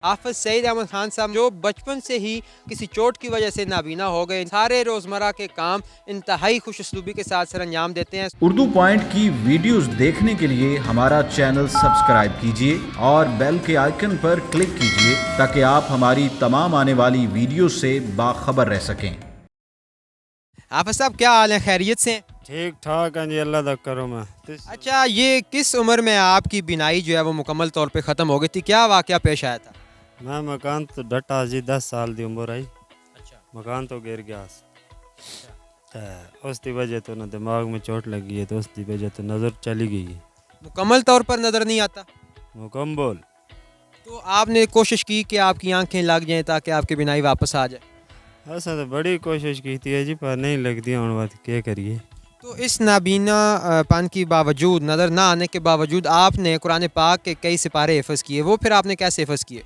हाफिज सईद अहमद खान साहब जो बचपन से ही किसी चोट की वजह से नाबीना हो गए, सारे रोज़मर्रा के काम इंतहाई खुश उसलूबी के साथ सर अंजाम देते हैं। उर्दू पॉइंट की वीडियोस देखने के लिए हमारा चैनल सब्सक्राइब कीजिए और बेल के आइकन पर क्लिक कीजिए ताकि आप हमारी तमाम आने वाली वीडियो से बाखबर रह सकें। हाफिज साहब क्या हाल है, खैरियत से हैं? ठीक ठाक हैं जी, अल्लाह दा करो मैं। अच्छा, ये किस उम्र में आपकी बीनाई जो है वो मुकम्मल तौर पे ख़त्म हो गई थी, क्या वाक़या पेश आया था? मैं मकान तो डटा जी 10 साल दी उम्र आई, अच्छा। मकान तो गिर गया। उसकी वजह तो ना दिमाग में चोट लगी है, तो उसकी वजह तो नज़र चली गई है मुकम्मल तौर पर नज़र नहीं आता, मुकम्मल। तो आपने कोशिश की कि आपकी आंखें लग जाएं ताकि आपकी बीनाई वापस आ जाए। ऐसा तो बड़ी कोशिश की थी जी, पर नहीं लगती हूँ, बात क्या करिए। तो इस नाबीना पन की बावजूद, नज़र ना आने के बावजूद आपने कुरान पाक के कई सिपारे हिफ़्ज़ किए, वो फिर आपने कैसे हिफ़्ज़ किए?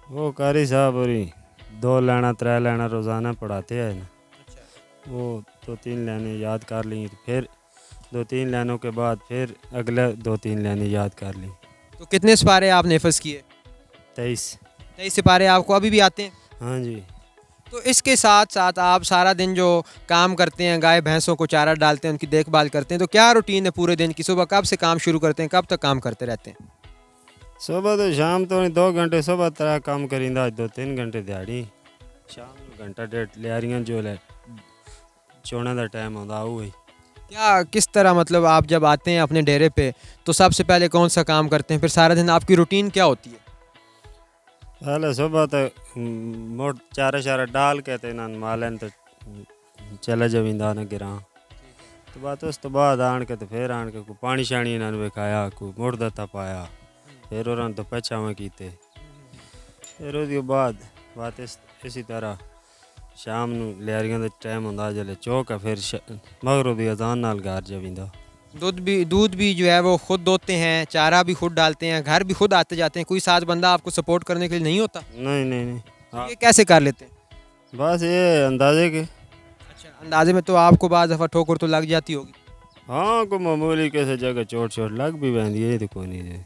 वो कारी साहब और 2 लाना 3 लाना रोज़ाना पढ़ाते हैं ना, वो 2-3 लाइनें याद कर ली, फिर 2-3 लाइनों के बाद फिर अगले 2-3 लाइनें याद कर ली। तो कितने सिपारे आपने हिफ़्ज़ किए? 23। 23 सिपारे आपको अभी भी आते हैं? हाँ जी। तो इसके साथ साथ आप सारा दिन जो काम करते हैं, गाय भैंसों को चारा डालते हैं, उनकी देखभाल करते हैं, तो क्या रूटीन है पूरे दिन की? सुबह कब से काम शुरू करते हैं, कब तक काम करते रहते हैं? सुबह तो शाम तो 2 घंटे सुबह तरह काम करींदा, 2-3 घंटे दिहाड़ी, शाम ਨੂੰ घंटा डेढ़ लियारियां जो ले चोना का टाइम आंदा वही। क्या किस तरह, मतलब आप जब आते हैं अपने डेरे पे तो सबसे पहले कौन सा काम करते हैं, फिर सारा दिन आपकी रूटीन क्या होती है? पहले सुबह तो मोट चारा शारा डाल के ते ना मालन तो चला जविंदा ना गिरा, तो बात उस तो बाद आन के तो फिर आन के को पानी शानी इन्होंने विखाया, को मुड़ दत्ता पाया, फिर उन्होंने तो पछावे कीते, फिर उसके बाद बात इसी तरह शाम ਨੂੰ ਲਿਆਰੀਆਂ ਦਾ ਟਾਈਮ ਹੁੰਦਾ जल्ले चौक है, फिर मगरों की अजान नाल घर जविंदा। दूध भी जो है वो खुद दोते हैं, चारा भी खुद डालते हैं, घर भी खुद आते जाते हैं, कोई साथ बंदा आपको सपोर्ट करने के लिए नहीं होता? नहीं नहीं नहीं। हाँ, ये कैसे कर लेते हैं? बस ये अंदाजे के। अच्छा, अंदाजे में तो आपको बाज़ दफ़ा ठोकर तो लग जाती होगी। हाँ, को मामूली कैसे जगह चोट चोट लग भी बहती है, तो कोई नहीं है।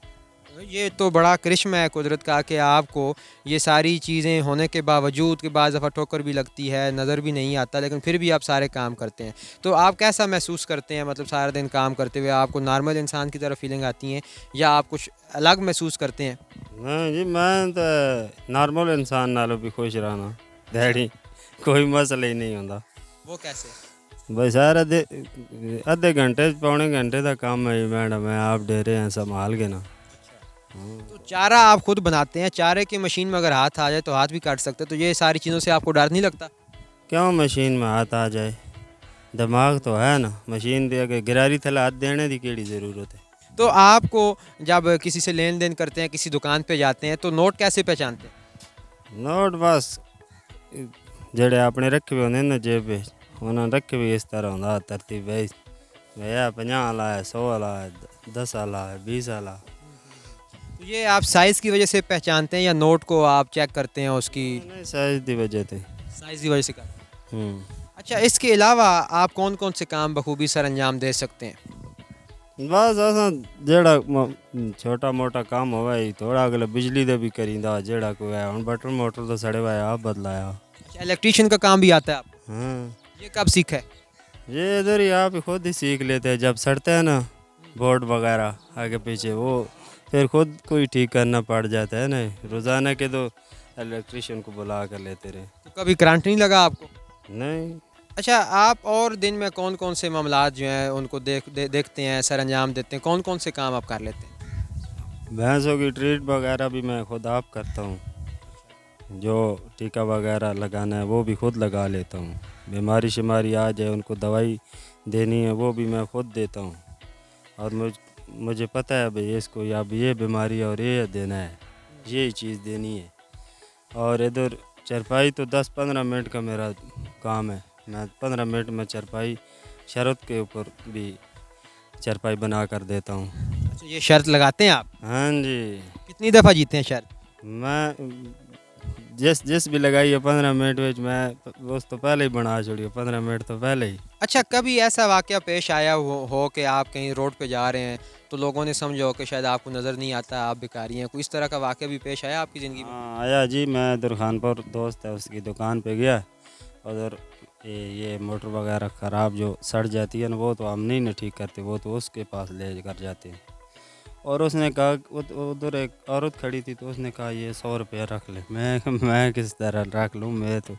ये तो बड़ा करिश्मा है कुदरत का कि आपको ये सारी चीज़ें होने के बावजूद कि बाज़ दफ़ा ठोकर भी लगती है, नज़र भी नहीं आता, लेकिन फिर भी आप सारे काम करते हैं। तो आप कैसा महसूस करते हैं, मतलब सारा दिन काम करते हुए आपको नॉर्मल इंसान की तरह फीलिंग आती है या आप कुछ अलग महसूस करते हैं? नहीं जी, मैं तो नॉर्मल इंसान नालों भी खुश रहना डैडी, कोई मसला ही नहीं होता। वो कैसे? बस सारा अद्धे घंटे पौने घंटे का काम है मैडम, मैं आप डेरे हैं संभाल के ना। तो चारा आप खुद बनाते हैं, चारे की मशीन में अगर हाथ आ जाए तो हाथ भी काट सकते हैं, तो ये सारी चीज़ों से आपको डर नहीं लगता? क्यों मशीन में हाथ आ जाए, दिमाग तो है ना, मशीन दे अगर गिरारी थले हाथ देने की केड़ी ज़रूरत है। तो आपको जब किसी से लेन देन करते हैं, किसी दुकान पे जाते हैं, तो नोट कैसे पहचानते हैं? नोट बस जेड़े अपने रखे हुए होंगे ना जेब में, उन्होंने रखे हुए इस तरह होंगे तरतीब, भैया 50 वाला है, 100 वाला है, 10 वाला है, 20 वाला। तो ये आप साइज़ की वजह से पहचानते हैं या नोट को आप चेक करते हैं उसकी नहीं, साइज की वजह से। साइज़ की वजह से करते हैं? अच्छा, इसके अलावा आप कौन कौन से काम बखूबी सर अंजाम दे सकते हैं? बस असा जेड़ा छोटा मोटा काम होवा ही थोड़ा अगले बिजली दे भी करींदा, जेड़ा कोई है हुन बटन मोटर तो सड़े हुआ है, आप बदलाया। अच्छा, इलेक्ट्रीशियन का काम भी आता है आपको? हाँ, ये कब सीखा है? ये इधर ही आप खुद ही सीख लेते हैं, जब सड़ते हैं ना बोर्ड वगैरह आगे पीछे, वो फिर खुद को ही ठीक करना पड़ जाता है ना, रोज़ाना के तो इलेक्ट्रीशियन को बुला कर लेते रहे। तो कभी करंट नहीं लगा आपको? नहीं, अच्छा, आप और दिन में कौन कौन से मामलात जो हैं उनको देखते हैं, सर अंजाम देते हैं, कौन कौन से काम आप कर लेते हैं? भैंसों की ट्रीट वगैरह भी मैं खुद आप करता हूँ, जो टीका वगैरह लगाना है वो भी खुद लगा लेता हूँ, बीमारी शिमारी आ जाए उनको दवाई देनी है वो भी मैं खुद देता हूँ, और मुझे पता है भाई इसको या ये बीमारी और ये देना है, ये चीज़ देनी है। और इधर चरपाई तो 10-15 मिनट का मेरा काम है, मैं 15 मिनट में चरपाई शरत के ऊपर भी चरपाई बना कर देता हूँ। अच्छा, ये शर्त लगाते हैं आप? हाँ जी। कितनी दफ़ा जीते हैं शर्त? मैं जिस भी लगाई है 15 मिनट में मैं उस तो पहले ही बना छोड़ी 15 मिनट तो पहले ही। अच्छा, कभी ऐसा वाक़या पेश आया हो कि आप कहीं रोड पे जा रहे हैं तो लोगों ने समझा हो कि शायद आपको नज़र नहीं आता, आप भिखारी हैं, कोई इस तरह का वाक़या भी पेश आया आपकी ज़िंदगी में? हाँ आया जी, मैं इधर खानपुर दोस्त है उसकी दुकान पे गया। उधर ये मोटर वगैरह ख़राब जो सड़ जाती है ना, वो तो हम नहीं ना ठीक करते, वो तो उसके पास ले कर जाते हैं। और उसने कहा उधर एक औरत खड़ी थी तो उसने कहा ये 100 रुपया रख ले। मैं किस तरह रख लूँ, मैं तो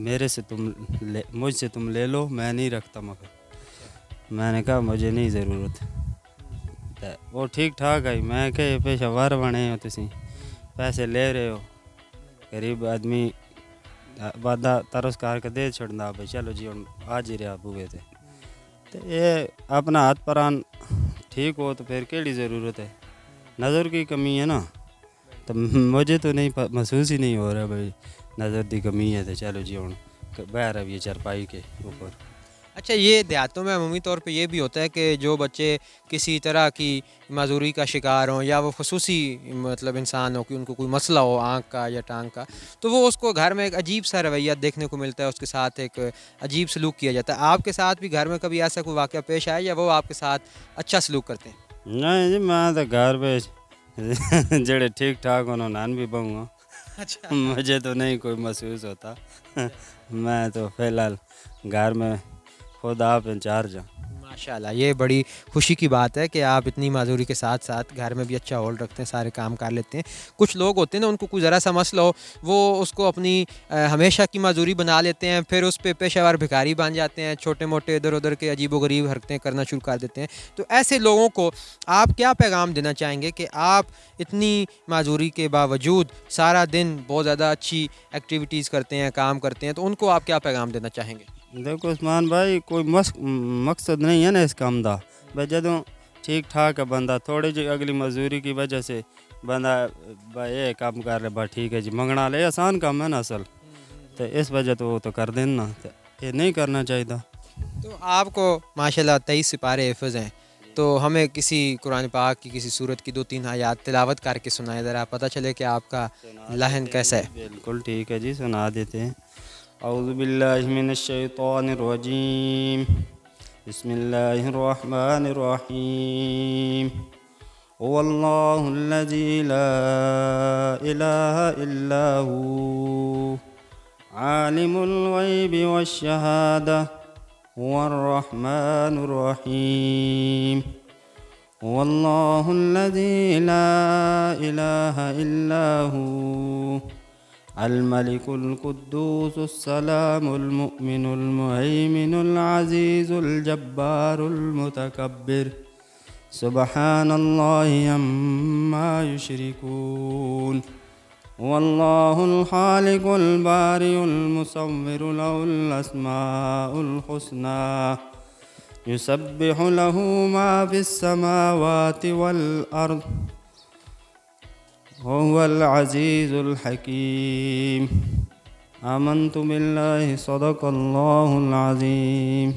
मेरे से तुम मुझसे तुम ले लो, मैं नहीं रखता। मगर मैंने कहा मुझे नहीं ज़रूरत। तो वो ठीक ठाक आई, मैं कहे पेशावर बने हो तुसी, पैसे ले रहे हो, गरीब आदमी वादा तरस करके दे छोड़ना भाई, चलो जी हम आज ही रहा बुए थे। तो ये अपना हाथ परान ठीक हो तो फिर केड़ी ज़रूरत है, नज़र की कमी है ना। तो मुझे तो नहीं महसूस ही नहीं हो रहा भाई नज़र की कमी है, तो चलो जी हम बहर अब ये चारपाई के ऊपर। अच्छा, ये देहातों में अमूमी तौर पे ये भी होता है कि जो बच्चे किसी तरह की माजूरी का शिकार हों या वो खसूसी मतलब इंसान हो कि उनको कोई मसला हो आँख का या टांग का, तो वो उसको घर में एक अजीब सा रवैया देखने को मिलता है, उसके साथ एक अजीब सलूक किया जाता है। आपके साथ भी घर में कभी ऐसा कोई वाक़या पेश आया या वो आपके साथ अच्छा सलूक करते हैं? नहीं जी, मैं तो घर पे जड़े ठीक ठाक होना नान भी पाऊँगा। अच्छा। मुझे तो नहीं कोई महसूस होता। मैं तो फ़िलहाल घर में खुद आप इंचार्ज हूँ। माशाल्लाह, ये बड़ी खुशी की बात है कि आप इतनी माजूरी के साथ साथ घर में भी अच्छा होल्ड रखते हैं, सारे काम कर लेते हैं। कुछ लोग होते हैं ना, उनको कोई ज़रा सा मसला हो, वो उसको अपनी हमेशा की माजूरी बना लेते हैं, फिर उस पे पेशेवर भिखारी बन जाते हैं, छोटे मोटे इधर उधर के अजीबो-गरीब हरकतें करना शुरू कर देते हैं। तो ऐसे लोगों को आप क्या पैगाम देना चाहेंगे कि आप इतनी माजूरी के बावजूद सारा दिन बहुत ज़्यादा अच्छी एक्टिविटीज़ करते हैं, काम करते हैं, तो उनको आप क्या पैगाम देना चाहेंगे? देखो उस्मान भाई, कोई मकसद नहीं है ना इस काम का भाई। जदों ठीक ठाक है बंदा, थोड़ी जी अगली मजदूरी की वजह से बंदा भाई ये काम कर रहे, भाई ठीक है जी, मंगना ले आसान काम है ना असल, तो इस वजह तो वो तो कर देना, तो ये नहीं करना चाहिए। तो आपको माशाल्लाह 23 सिपारे हिफ़्ज़ हैं, तो हमें किसी कुरान पाक की किसी सूरत की 2-3 आयत तिलावत करके सुनाएं, ज़रा पता चले कि आपका लहन कैसा है। बिल्कुल ठीक है जी, सुना देते हैं। औज़ु बिल्लाहि मिनश शैतानिर रजीम, बिस्मिल्लाहिर रहमानिर रहीम। हुवल्लाहुल्लज़ी ला इलाहा इल्ला हू, आलिमुल ग़ैबि वश्शहादा, हुवर रहमानुर रहीम। हुवल्लाहुल्लज़ी ला इलाहा इल्ला हू, अल-मलिकुल कुद्दूसुस सलामुल मुअ्मिनुल मुहैमिनुल अज़ीज़ुल जब्बारुल मुतकब्बिर, सुब्हानल्लाहि अम्मा युशरिकून। वल्लाहुल खालिकुल बारिउल मुसव्विरु लहुल अस्माउल हुस्ना, युसब्बिहु लहू मा फिस समावाति वल अर्द, वहुवल अज़ीज़ुल हकीम। आमन्तु बिल्लाहि सदक़ल्लाहुल अज़ीम।